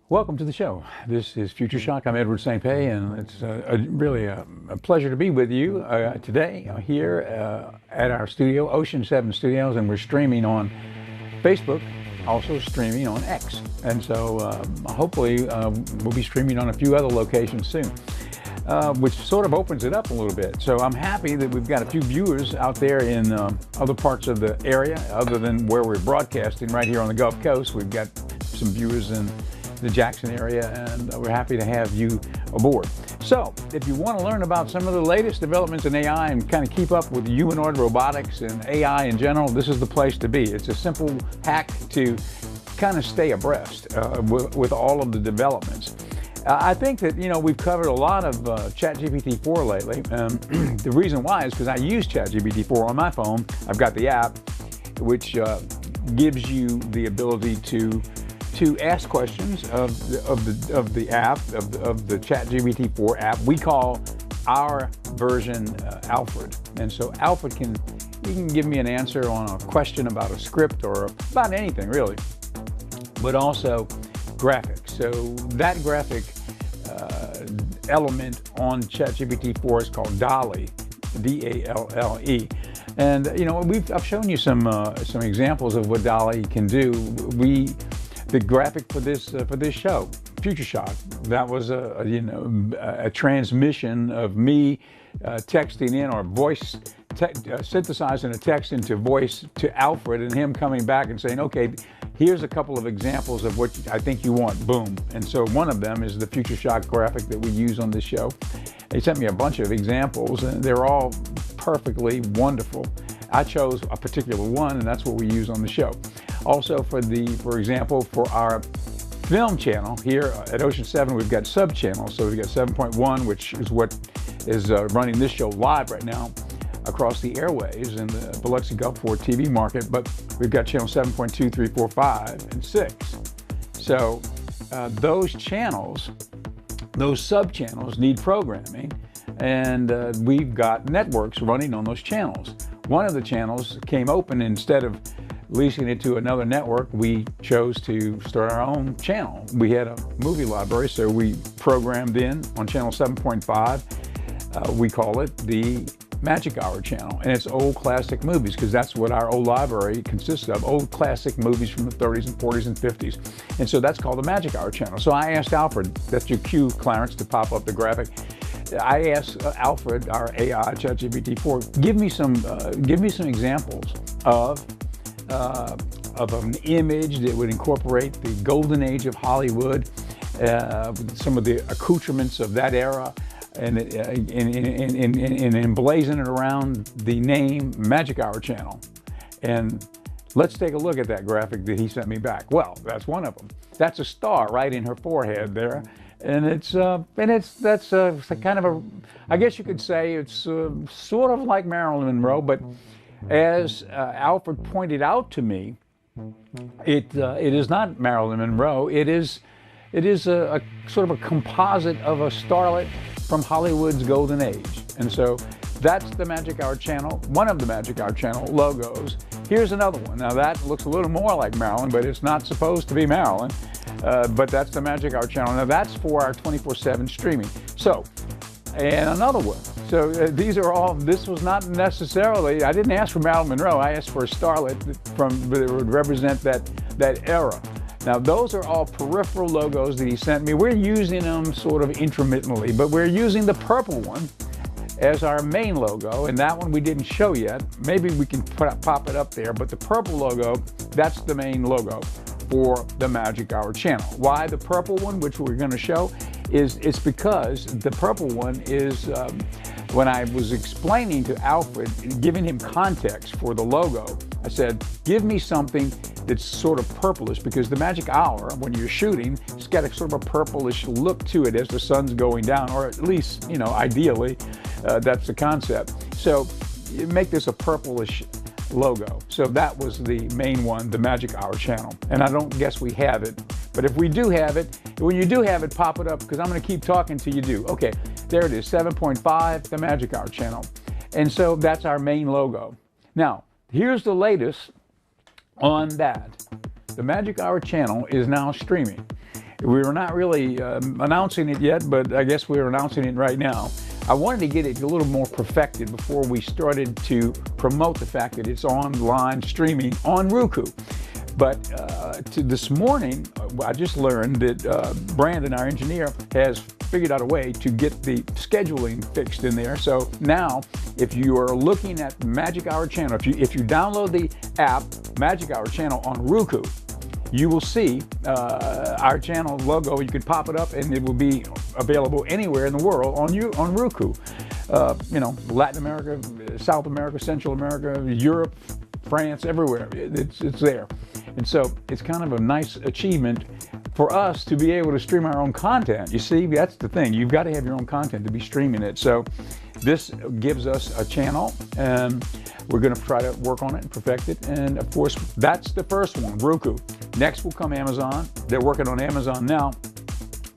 Welcome to the show. This is Future Shock. I'm Edward St. Pé, and it's really a pleasure to be with you today here at our studio, Ocean 7 Studios, and we're streaming on Facebook, also streaming on X. And so hopefully we'll be streaming on a few other locations soon, which sort of opens it up a little bit. So I'm happy that we've got a few viewers out there in other parts of the area, other than where we're broadcasting right here on the Gulf Coast. We've got some viewers in the Jackson area, and we're happy to have you aboard. So if you want to learn about some of the latest developments in AI and kind of keep up with humanoid robotics and AI in general, this is the place to be. It's a simple hack to kind of stay abreast with all of the developments. I think that, we've covered a lot of ChatGPT 4 lately. The reason why is because I use ChatGPT 4 on my phone. I've got the app, which gives you the ability to ask questions of the app, of the ChatGPT 4 app. We call our version Alfred. And so Alfred can give me an answer on a question about a script or about anything really, but also graphics. So that graphic element on ChatGPT 4 is called DALL-E, D-A-L-L-E. And I've shown you some examples of what DALL-E can do. The graphic for this show, Future Shock, that was a transmission of me texting in, or voice synthesizing a text into voice to Alfred, and him coming back and saying, okay, here's a couple of examples of what I think you want, boom. And so one of them is the Future Shock graphic that we use on this show. He sent me a bunch of examples, and they're all perfectly wonderful. I chose a particular one, and that's what we use on the show. Also, for example, for our film channel here at Ocean 7, we've got sub-channels. So we've got 7.1, which is what is running this show live right now across the airwaves in the Biloxi Gulfport TV market. But we've got channel 7.2, 3, 4, 5, and 6. So those channels, those sub-channels need programming, and we've got networks running on those channels. One of the channels came open. Instead of leasing it to another network, we chose to start our own channel. We had a movie library, so we programmed in on channel 7.5. We call it the Magic Hour channel, and it's old classic movies, because that's what our old library consists of, old classic movies from the 30s and 40s and 50s. And so that's called the Magic Hour channel. So I asked Alfred, that's your cue, Clarence, to pop up the graphic. I asked Alfred, our AI, ChatGPT 4, give me some examples of an image that would incorporate the golden age of Hollywood, some of the accoutrements of that era, and emblazon it around the name Magic Hour channel. And let's take a look at that graphic that he sent me back. Well, that's one of them. That's a star right in her forehead there. And that's kind of a, I guess you could say it's sort of like Marilyn Monroe, but as Alfred pointed out to me, it is not Marilyn Monroe. It is a sort of a composite of a starlet from Hollywood's golden age. And so that's the Magic Hour channel, one of the Magic Hour channel logos. Here's another one. Now that looks a little more like Marilyn, but it's not supposed to be Marilyn. But that's the Magic Hour channel. Now that's for our 24/7 streaming. So, and another one. So these are all, this was not necessarily, I didn't ask for Marilyn Monroe, I asked for a starlet that would represent that era. Now those are all peripheral logos that he sent me. We're using them sort of intermittently, but we're using the purple one as our main logo, and that one we didn't show yet. Maybe we can pop it up there, but the purple logo, that's the main logo for the Magic Hour channel. Why the purple one, which we're going to show, is it's because the purple one is, when I was explaining to Alfred, giving him context for the logo, I said, give me something that's sort of purplish, because the Magic Hour, when you're shooting, it's got a sort of a purplish look to it as the sun's going down, or at least, ideally, that's the concept. So you make this a purplish logo. So that was the main one, the Magic Hour channel. And I don't guess we have it, but if we do have it, when you do have it, pop it up, because I'm going to keep talking till you do. Okay, there it is, 7.5, the Magic Hour channel. And so that's our main logo. Now, here's the latest on that. the Magic Hour channel is now streaming. We were not really announcing it yet, but I guess we're announcing it right now. I wanted to get it a little more perfected before we started to promote the fact that it's online streaming on Roku. But this morning, I just learned that Brandon, our engineer, has figured out a way to get the scheduling fixed in there. So now, if you are looking at Magic Hour channel, if you download the app Magic Hour channel on Roku, you will see our channel logo. You could pop it up, and it will be available anywhere in the world on Roku. You know, Latin America, South America, Central America, Europe, France, everywhere. It's there. And so it's kind of a nice achievement for us to be able to stream our own content. You see, that's the thing. You've got to have your own content to be streaming it. So this gives us a channel, and we're going to try to work on it and perfect it. And of course, that's the first one, Roku. Next will come Amazon. They're working on Amazon now.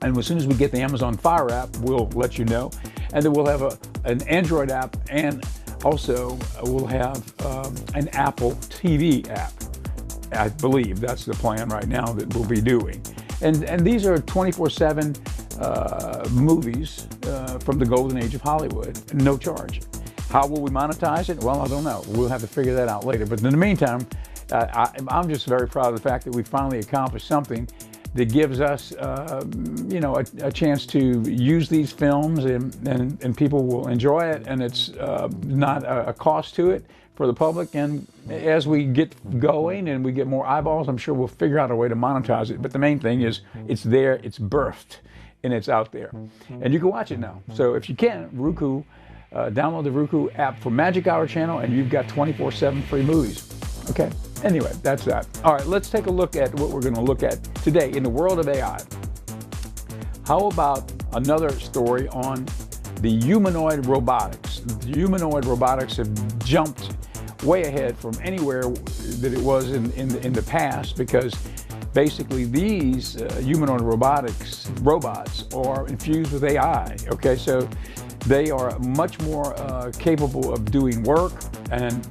And as soon as we get the Amazon Fire app, we'll let you know. And then we'll have an Android app, and also we'll have an Apple TV app. I believe that's the plan right now that we'll be doing. And these are 24/7 movies from the golden age of Hollywood, no charge. How will we monetize it? Well, I don't know. We'll have to figure that out later. But in the meantime, I'm just very proud of the fact that we finally accomplished something that gives us, you know, a chance to use these films, and people will enjoy it, and it's not a cost to it for the public. And as we get going and we get more eyeballs, I'm sure we'll figure out a way to monetize it. But the main thing is it's there, it's birthed, and it's out there. And you can watch it now. So if you can, Roku, download the Roku app for Magic Hour channel, and you've got 24/7 free movies. Okay, anyway, that's that. All right, let's take a look at what we're going to look at today in the world of AI. How about another story on the humanoid robotics? The humanoid robotics have jumped way ahead from anywhere that it was in the past, because basically these humanoid robots are infused with AI. Okay, so they are much more capable of doing work, and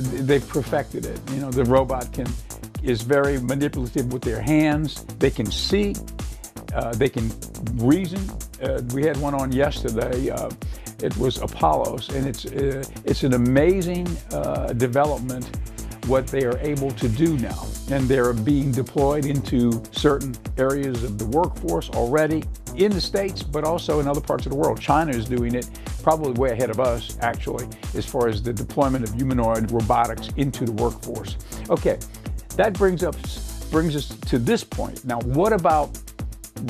they've perfected it. You know, the robot is very manipulative with their hands. They can see, they can reason. We had one on yesterday. It was Apollos, and it's an amazing development what they are able to do now, and they're being deployed into certain areas of the workforce already in the States, but also in other parts of the world. China is doing it probably way ahead of us, actually, as far as the deployment of humanoid robotics into the workforce. Okay, that brings us to this point. Now, what about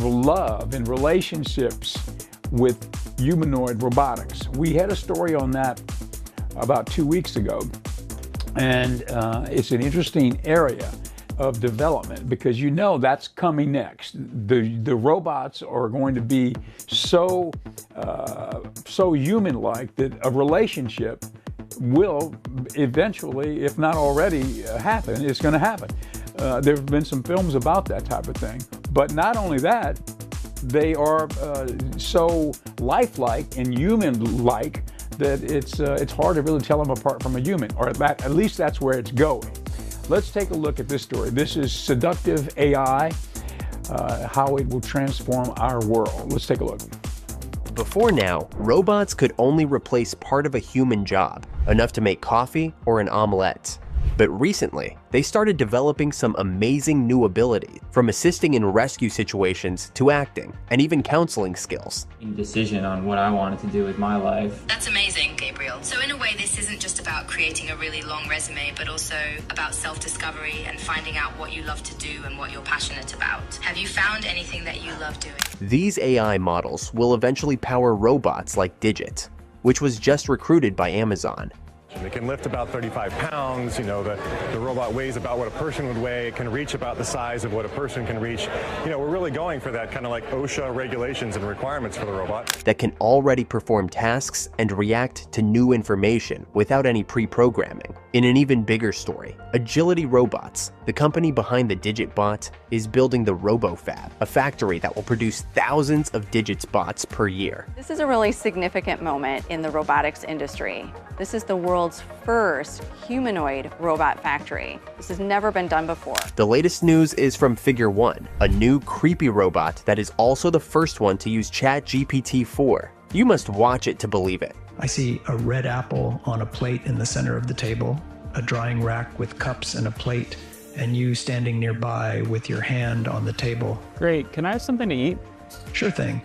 love and relationships with humanoid robotics? We had a story on that about 2 weeks ago, and it's an interesting area of development, because you know that's coming next. The robots are going to be so human-like that a relationship will eventually, if not already, happen. It's going to happen. There have been some films about that type of thing. But not only that, they are so lifelike and human-like that it's hard to really tell them apart from a human, or at least that's where it's going. Let's take a look at this story. This is Seductive AI, how it will transform our world. Let's take a look. Before now, robots could only replace part of a human job, enough to make coffee or an omelette. But recently, they started developing some amazing new abilities, from assisting in rescue situations to acting, and even counseling skills. Decision on what I wanted to do with my life. That's amazing, Gabriel. So in a way, this isn't just about creating a really long resume, but also about self-discovery and finding out what you love to do and what you're passionate about. Have you found anything that you love doing? These AI models will eventually power robots like Digit, which was just recruited by Amazon. It can lift about 35 pounds. You know, the robot weighs about what a person would weigh. It can reach about the size of what a person can reach. You know, we're really going for that kind of like OSHA regulations and requirements for the robot. That can already perform tasks and react to new information without any pre-programming. In an even bigger story, Agility Robots, the company behind the Digit bot, is building the RoboFab, a factory that will produce thousands of Digit's bots per year. This is a really significant moment in the robotics industry. This is the world's world's first humanoid robot factory. This has never been done before. The latest news is from Figure 1, a new creepy robot that is also the first one to use ChatGPT-4. You must watch it to believe it. I see a red apple on a plate in the center of the table, a drying rack with cups and a plate, and you standing nearby with your hand on the table. Great, can I have something to eat? Sure thing.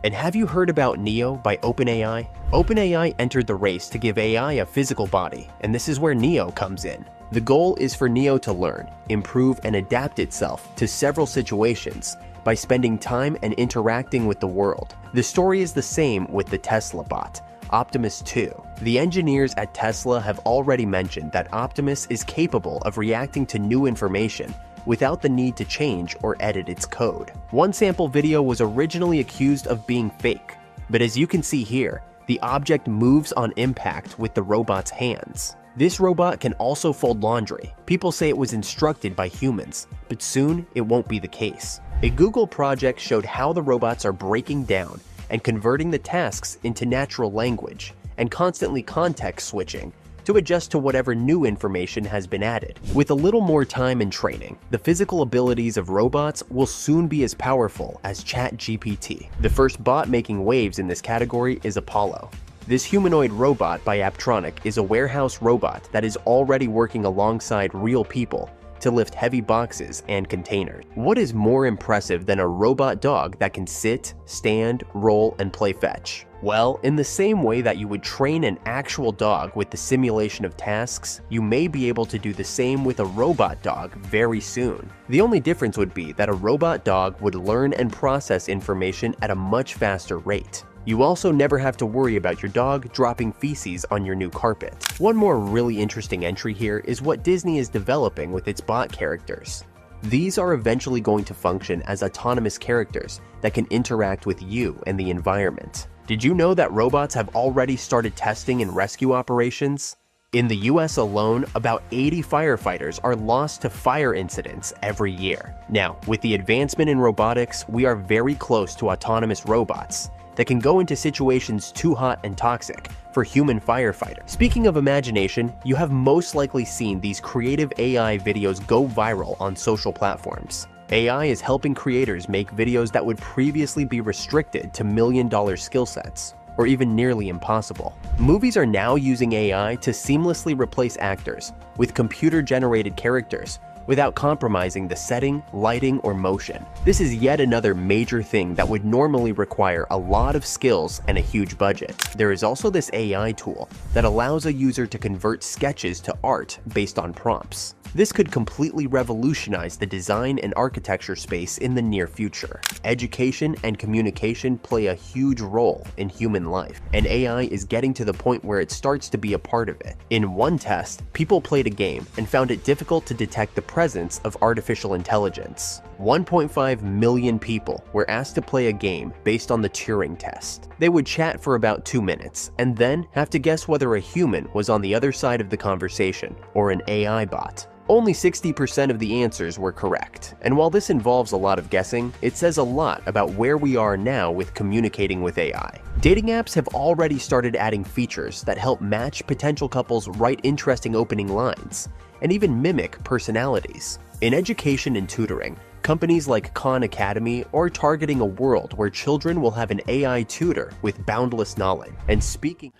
And have you heard about Neo by OpenAI? OpenAI entered the race to give AI a physical body, and this is where Neo comes in. The goal is for Neo to learn, improve, and adapt itself to several situations by spending time and interacting with the world. The story is the same with the Tesla bot, Optimus 2. The engineers at Tesla have already mentioned that Optimus is capable of reacting to new information without the need to change or edit its code. One sample video was originally accused of being fake, but as you can see here, the object moves on impact with the robot's hands. This robot can also fold laundry. People say it was instructed by humans, but soon it won't be the case. A Google project showed how the robots are breaking down and converting the tasks into natural language and constantly context switching to adjust to whatever new information has been added. With a little more time and training, the physical abilities of robots will soon be as powerful as ChatGPT. The first bot making waves in this category is Apollo. This humanoid robot by Apptronik is a warehouse robot that is already working alongside real people to lift heavy boxes and containers. What is more impressive than a robot dog that can sit, stand, roll, and play fetch? Well, in the same way that you would train an actual dog with the simulation of tasks, you may be able to do the same with a robot dog very soon. The only difference would be that a robot dog would learn and process information at a much faster rate. You also never have to worry about your dog dropping feces on your new carpet. One more really interesting entry here is what Disney is developing with its bot characters. These are eventually going to function as autonomous characters that can interact with you and the environment. Did you know that robots have already started testing in rescue operations? In the US alone, about 80 firefighters are lost to fire incidents every year. Now, with the advancement in robotics, we are very close to autonomous robots that can go into situations too hot and toxic for human firefighters. Speaking of imagination, you have most likely seen these creative AI videos go viral on social platforms. AI is helping creators make videos that would previously be restricted to million-dollar skill sets, or even nearly impossible. Movies are now using AI to seamlessly replace actors with computer-generated characters without compromising the setting, lighting, or motion. This is yet another major thing that would normally require a lot of skills and a huge budget. There is also this AI tool that allows a user to convert sketches to art based on prompts. This could completely revolutionize the design and architecture space in the near future. Education and communication play a huge role in human life, and AI is getting to the point where it starts to be a part of it. In one test, people played a game and found it difficult to detect the presence of artificial intelligence. 1.5 million people were asked to play a game based on the Turing test. They would chat for about 2 minutes and then have to guess whether a human was on the other side of the conversation or an AI bot. Only 60% of the answers were correct, and while this involves a lot of guessing, it says a lot about where we are now with communicating with AI. Dating apps have already started adding features that help match potential couples write interesting opening lines, and even mimic personalities. In education and tutoring, companies like Khan Academy are targeting a world where children will have an AI tutor with boundless knowledge. And speaking...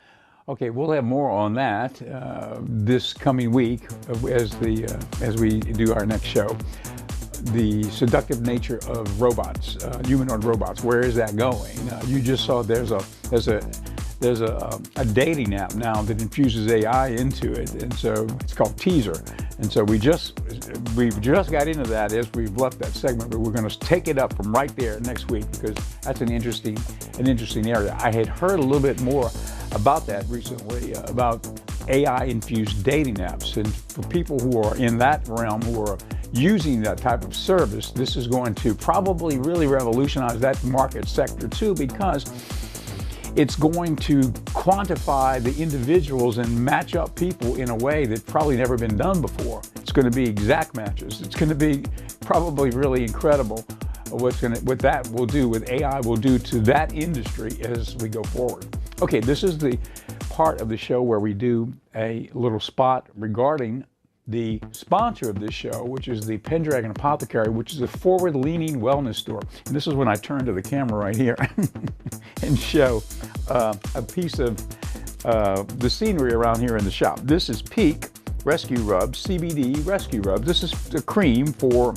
Okay, we'll have more on that this coming week as we do our next show. The seductive nature of robots, humanoid robots. Where is that going? You just saw there's a dating app now that infuses AI into it, and so it's called Teaser. And so we've just got into that as we've left that segment, but we're going to take it up from right there next week because that's an interesting area. I had heard a little bit more about that recently, about AI-infused dating apps, and for people who are in that realm, who are using that type of service, this is going to probably really revolutionize that market sector too, because it's going to quantify the individuals and match up people in a way that's probably never been done before. It's going to be exact matches. It's going to be probably really incredible what that will do, with AI will do to that industry as we go forward. Okay, this is the part of the show where we do a little spot regarding the sponsor of this show, which is the Pendragon Apothecary, which is a forward-leaning wellness store. And this is when I turn to the camera right here and show a piece of the scenery around here in the shop. This is Peak Rescue Rub, CBD Rescue Rub. This is a cream for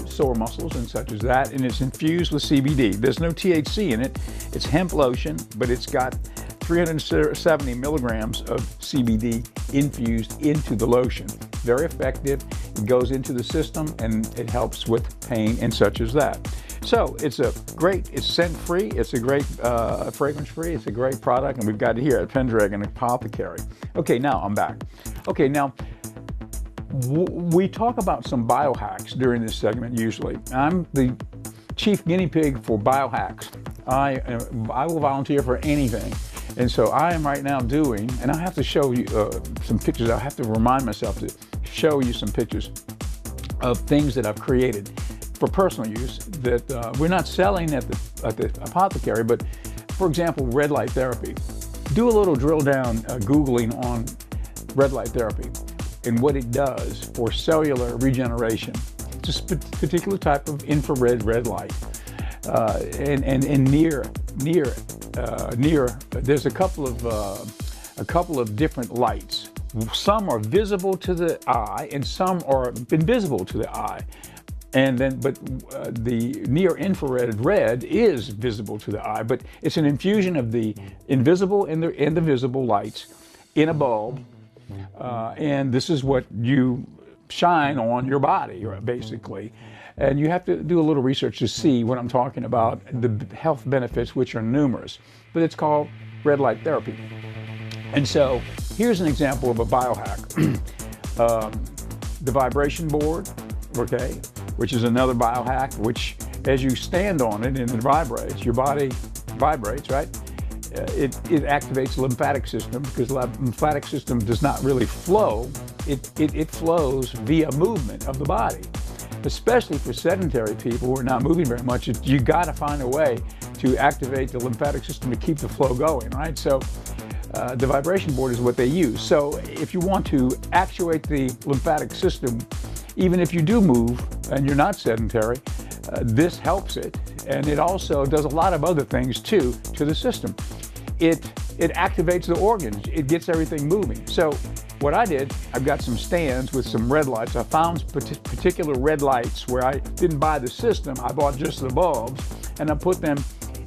sore muscles and such as that, and it's infused with CBD. There's no THC in it. It's hemp lotion, but it's got 370 milligrams of CBD infused into the lotion. Very effective. It goes into the system and it helps with pain and such as that. So it's scent-free, it's a great fragrance-free, it's a great product, and we've got it here at Pendragon Apothecary. Okay, now I'm back. Okay, now we talk about some biohacks during this segment usually. I'm the chief guinea pig for biohacks. I will volunteer for anything. And so I am right now doing, and I have to show you some pictures. I have to remind myself to show you some pictures of things that I've created for personal use that we're not selling at the apothecary, but for example, red light therapy. Do a little drill down Googling on red light therapy and what it does for cellular regeneration. It's a particular type of infrared red light. And near, there's a couple of different lights. Some are visible to the eye, and some are invisible to the eye. And then, but the near infrared red is visible to the eye, but it's an infusion of the invisible and the visible lights in a bulb, and this is what you shine on your body, basically. And you have to do a little research to see what I'm talking about, the health benefits, which are numerous. But it's called red light therapy. And so here's an example of a biohack. The vibration board, okay, which is another biohack, which as you stand on it and it vibrates, your body vibrates, right? It activates the lymphatic system, because the lymphatic system does not really flow. It flows via movement of the body. Especially for sedentary people who are not moving very much, you got to find a way to activate the lymphatic system to keep the flow going, right? So the vibration board is what they use. So if you want to actuate the lymphatic system, even if you do move and you're not sedentary, this helps it. And it also does a lot of other things too to the system. It activates the organs. It gets everything moving. So what I did, I've got some stands with some red lights. I found particular red lights where I didn't buy the system. I bought just the bulbs, and I put them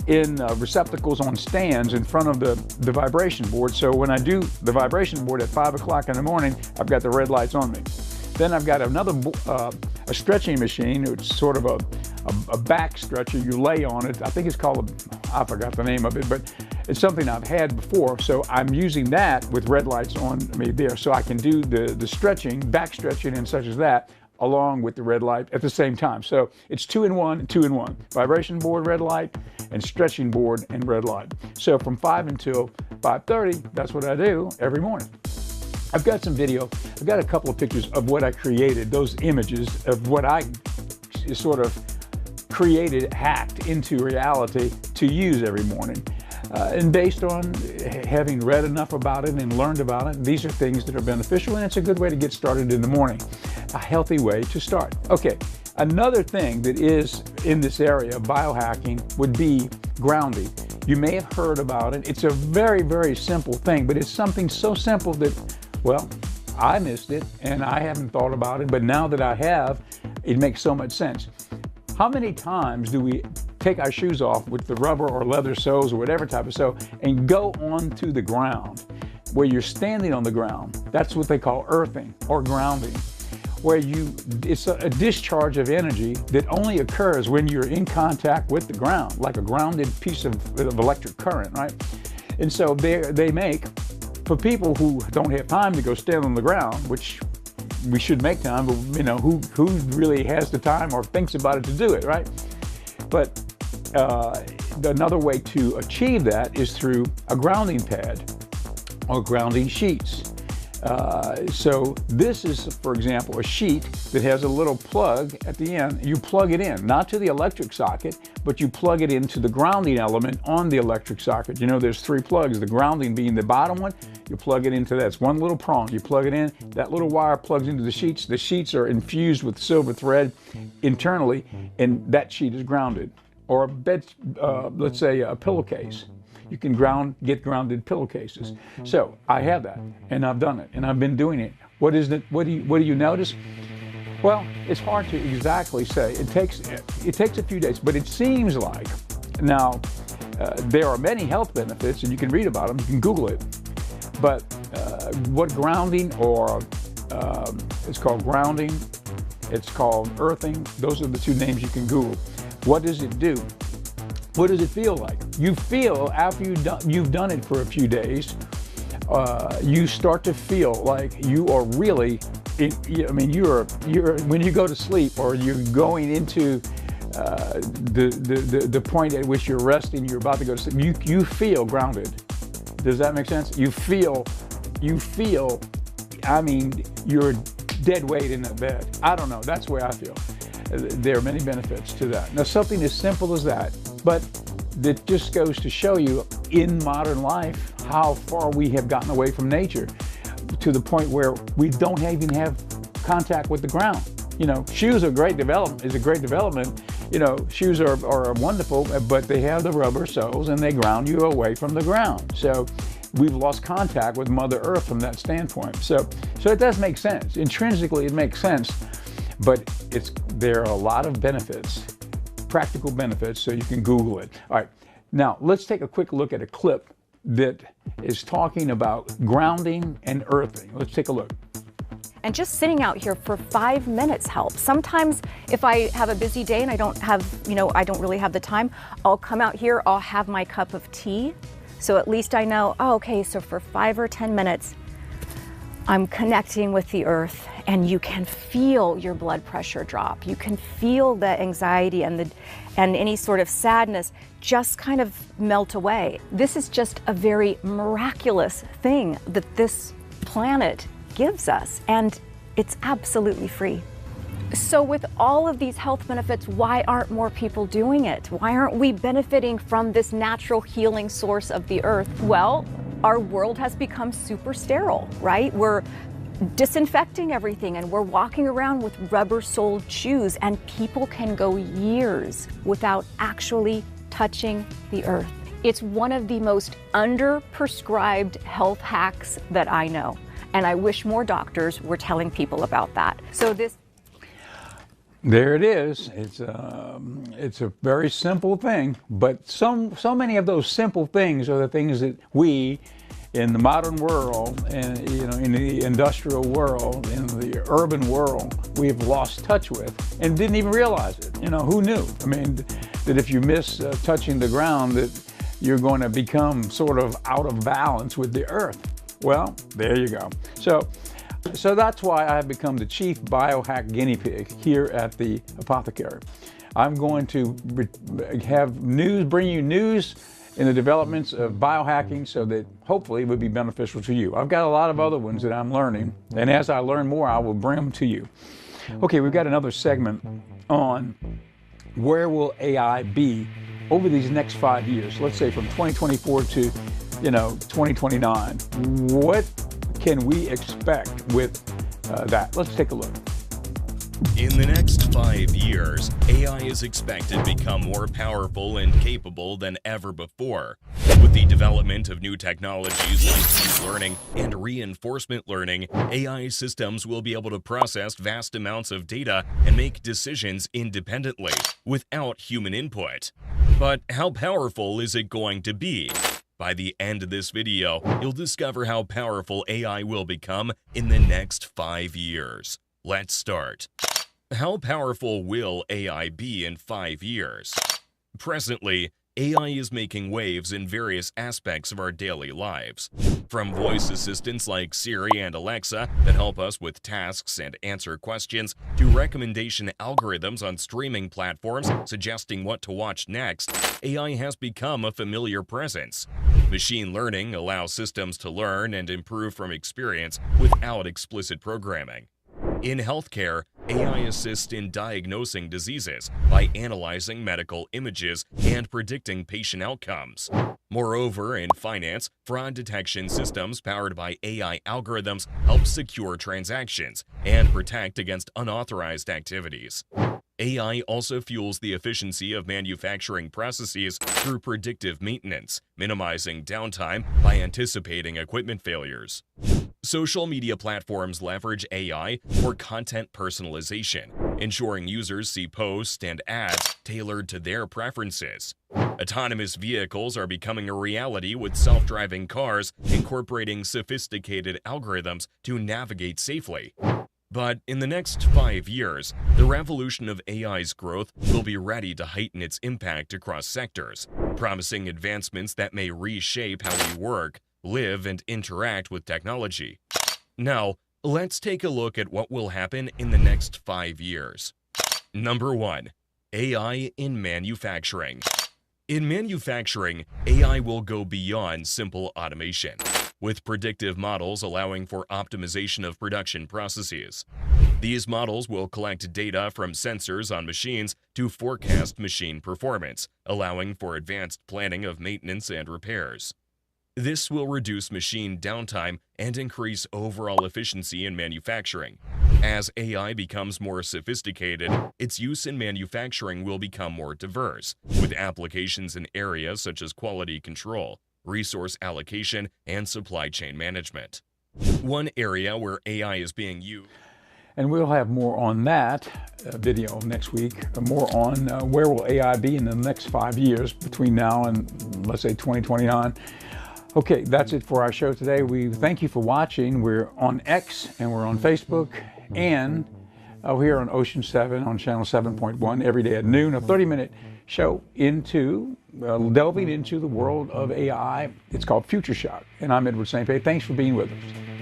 in receptacles on stands in front of the vibration board. So when I do the vibration board at 5 o'clock in the morning, I've got the red lights on me. Then I've got another a stretching machine. It's sort of a back stretcher. You lay on it. I think it's called, I forgot the name of it, but it's something I've had before. So I'm using that with red lights on me there, so I can do the stretching, back stretching and such as that, along with the red light at the same time. So it's 2 in 1, 2 in 1. Vibration board, red light, and stretching board and red light. So from 5 until 5:30, that's what I do every morning. I've got some video. I've got a couple of pictures of what I created, those images of what I sort of created, hacked into reality to use every morning. And based on having read enough about it and learned about it, these are things that are beneficial, and it's a good way to get started in the morning. A healthy way to start. Okay, another thing that is in this area of biohacking would be grounding. You may have heard about it. It's a very, very simple thing, but it's something so simple that, well, I missed it and I haven't thought about it, but now that I have, it makes so much sense. How many times do we take our shoes off with the rubber or leather soles or whatever type of sole and go onto the ground where you're standing on the ground? That's what they call earthing or grounding, where it's a discharge of energy that only occurs when you're in contact with the ground, like a grounded piece of electric current, right? And so they make, for people who don't have time to go stand on the ground, which we should make time, but you know, who really has the time or thinks about it to do it, right? But another way to achieve that is through a grounding pad or grounding sheets. So this is, for example, a sheet that has a little plug at the end. You plug it in, not to the electric socket, but you plug it into the grounding element on the electric socket. You know, there's 3 plugs, the grounding being the bottom one. You plug it into that. It's one little prong. You plug it in, that little wire plugs into the sheets. The sheets are infused with silver thread internally, and that sheet is grounded. Or a bed, let's say a pillowcase. You can get grounded pillowcases. So I have that, and I've done it, and I've been doing it. What do you notice? Well, it's hard to exactly say. It takes a few days, but it seems like now there are many health benefits, and you can read about them. You can Google it. But what grounding or it's called grounding, it's called earthing. Those are the 2 names you can Google. What does it do? What does it feel like? You feel after you've done it for a few days, you start to feel like you are really, you're when you go to sleep or you're going into the point at which you're resting, you're about to go to sleep, you feel grounded. Does that make sense? You feel, you're dead weight in that bed. I don't know, that's the way I feel. There are many benefits to that. Now, something as simple as that, but it just goes to show you in modern life how far we have gotten away from nature to the point where we don't even have contact with the ground. You know, shoes are a great development. You know, shoes are wonderful, but they have the rubber soles and they ground you away from the ground. So we've lost contact with Mother Earth from that standpoint. So it does make sense. Intrinsically, it makes sense, but there are a lot of benefits, practical benefits, so you can Google it. All right, now let's take a quick look at a clip that is talking about grounding and earthing. Let's take a look. And just sitting out here for 5 minutes helps. Sometimes if I have a busy day and I don't really have the time, I'll come out here, I'll have my cup of tea. So at least I know, oh, okay, so for 5 or 10 minutes, I'm connecting with the earth, and you can feel your blood pressure drop. You can feel the anxiety and any sort of sadness just kind of melt away. This is just a very miraculous thing that this planet gives us, and it's absolutely free. So with all of these health benefits, why aren't more people doing it? Why aren't we benefiting from this natural healing source of the earth? Well, our world has become super sterile, right? We're disinfecting everything and we're walking around with rubber-soled shoes, and people can go years without actually touching the earth. It's one of the most under-prescribed health hacks that I know, and I wish more doctors were telling people about that. There it is. It's a very simple thing, but so many of those simple things are the things that we, in the modern world, and in the industrial world, in the urban world, we've lost touch with and didn't even realize it. Who knew? I mean, that if you miss touching the ground, that you're going to become sort of out of balance with the earth. Well, there you go. So that's why I've become the chief biohack guinea pig here at the Apothecary. I'm going to bring you news in the developments of biohacking so that hopefully it would be beneficial to you. I've got a lot of other ones that I'm learning, and as I learn more, I will bring them to you. Okay, we've got another segment on where will AI be over these next 5 years, let's say from 2024 to 2029. What can we expect with that? Let's take a look. In the next 5 years, AI is expected to become more powerful and capable than ever before. With the development of new technologies like deep learning and reinforcement learning, AI systems will be able to process vast amounts of data and make decisions independently, without human input. But how powerful is it going to be? By the end of this video, you'll discover how powerful AI will become in the next 5 years. Let's start. How powerful will AI be in 5 years? Presently, AI is making waves in various aspects of our daily lives. From voice assistants like Siri and Alexa that help us with tasks and answer questions, to recommendation algorithms on streaming platforms suggesting what to watch next, AI has become a familiar presence. Machine learning allows systems to learn and improve from experience without explicit programming. In healthcare, AI assists in diagnosing diseases by analyzing medical images and predicting patient outcomes. Moreover, in finance, fraud detection systems powered by AI algorithms help secure transactions and protect against unauthorized activities. AI also fuels the efficiency of manufacturing processes through predictive maintenance, minimizing downtime by anticipating equipment failures. Social media platforms leverage AI for content personalization, ensuring users see posts and ads tailored to their preferences. Autonomous vehicles are becoming a reality, with self-driving cars incorporating sophisticated algorithms to navigate safely. But in the next 5 years, the revolution of AI's growth will be ready to heighten its impact across sectors, promising advancements that may reshape how we work, live, and interact with technology. Now, let's take a look at what will happen in the next 5 years. Number 1. AI in manufacturing. In manufacturing, AI will go beyond simple automation, with predictive models allowing for optimization of production processes. These models will collect data from sensors on machines to forecast machine performance, allowing for advanced planning of maintenance and repairs. This will reduce machine downtime and increase overall efficiency in manufacturing. As AI becomes more sophisticated, its use in manufacturing will become more diverse, with applications in areas such as quality control, resource allocation, and supply chain management. One area where AI is being used. And we'll have more on that video next week, more on where will AI be in the next 5 years between now and, let's say, 2029. Okay, that's it for our show today. We thank you for watching. We're on X and we're on Facebook and here on Ocean 7 on channel 7.1 every day at noon, a 30-minute show into delving into the world of AI. It's called Future Shock, and I'm Edward St. Pé. Thanks for being with us.